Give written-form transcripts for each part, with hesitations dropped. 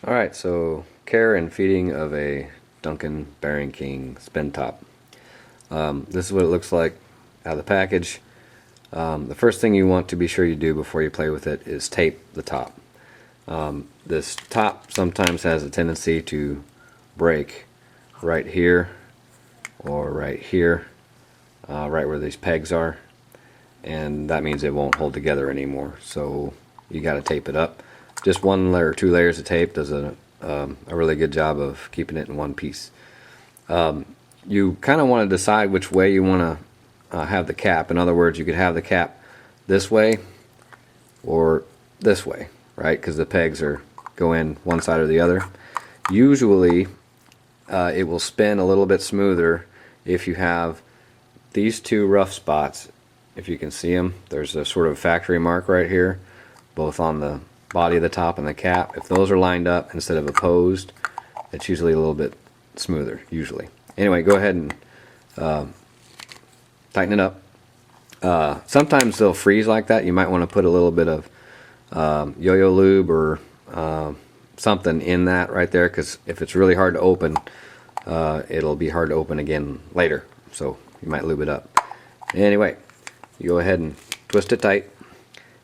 Alright, so care and feeding of a Duncan Bearing King spin top. This is what it looks like out of the package. The first thing you want to be sure you do before you play with it is tape the top. This top sometimes has a tendency to break right here or right here, right where these pegs are, and that means it won't hold together anymore. So you got to tape it up. Just one layer or two layers of tape does a really good job of keeping it in one piece. You kind of want to decide which way you want to have the cap. In other words, you could have the cap this way or this way, right? Because the pegs go in one side or the other. Usually it will spin a little bit smoother if you have these two rough spots. If you can see them, there's a sort of factory mark right here, both on the body of the top and the cap. If those are lined up instead of opposed, it's usually a little bit smoother, usually. Anyway, go ahead and tighten it up. Sometimes they'll freeze like that. You might want to put a little bit of yo-yo lube or something in that right there, because if it's really hard to open, it'll be hard to open again later, so you might lube it up. Anyway, you go ahead and twist it tight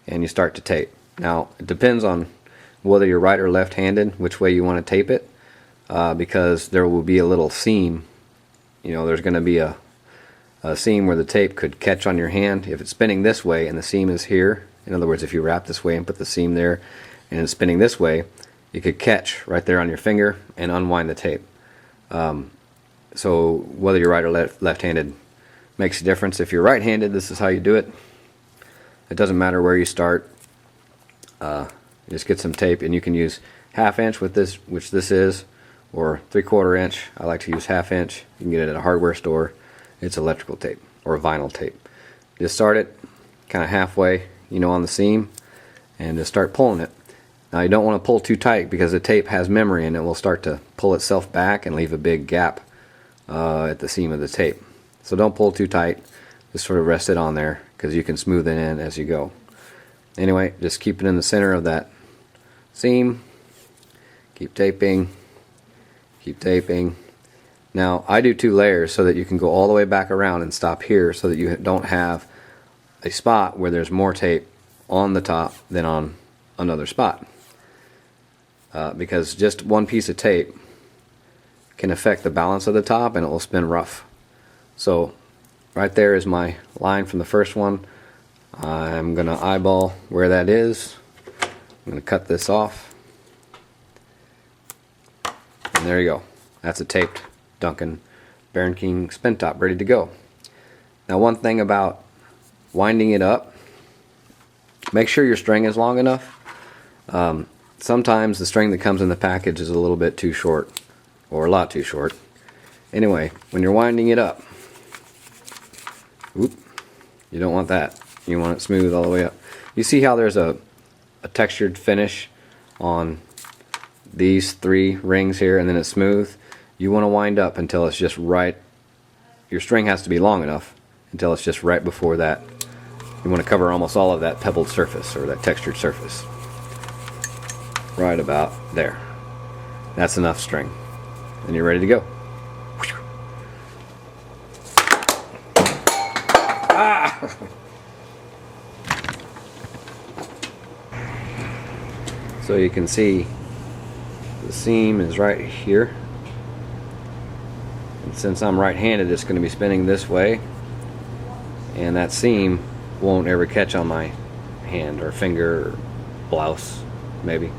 and you start to tape. Now it depends on whether you're right or left-handed which way you want to tape it, because there will be a little seam. You know, there's going to be a seam where the tape could catch on your hand if it's spinning this way and the seam is here. In other words, if you wrap this way and put the seam there and it's spinning this way, you could catch right there on your finger and unwind the tape. So whether you're right or left-handed makes a difference. If you're right-handed, this is how you do it. It doesn't matter where you start. Just get some tape, and you can use 1/2 inch with this, which this is, or 3/4 inch. I like to use 1/2 inch. You can get it at a hardware store. It's electrical tape or vinyl tape. Just start it kind of halfway, you know, on the seam, and just start pulling it. Now you don't want to pull too tight because the tape has memory and it will start to pull itself back and leave a big gap at the seam of the tape. So don't pull too tight. Just sort of rest it on there because you can smooth it in as you go. Anyway, just keep it in the center of that seam. Keep taping. Keep taping. Now I do 2 layers so that you can go all the way back around and stop here, so that you don't have a spot where there's more tape on the top than on another spot. Because just one piece of tape can affect the balance of the top and it will spin rough. So right there is my line from the first one. I'm going to eyeball where that is. I'm going to cut this off. And there you go. That's a taped Duncan Bearing King spin top ready to go. Now one thing about winding it up, make sure your string is long enough. Sometimes the string that comes in the package is a little bit too short, or a lot too short. Anyway, when you're winding it up, whoop, you don't want that. You want it smooth all the way up. You see how there's a textured finish on these 3 rings here, and then it's smooth? You want to wind up until it's just right. Your string has to be long enough until it's just right before that. You want to cover almost all of that pebbled surface, or that textured surface. Right about there. That's enough string. And you're ready to go. Ah! So you can see the seam is right here. And since I'm right-handed, it's going to be spinning this way. And that seam won't ever catch on my hand or finger or blouse, maybe.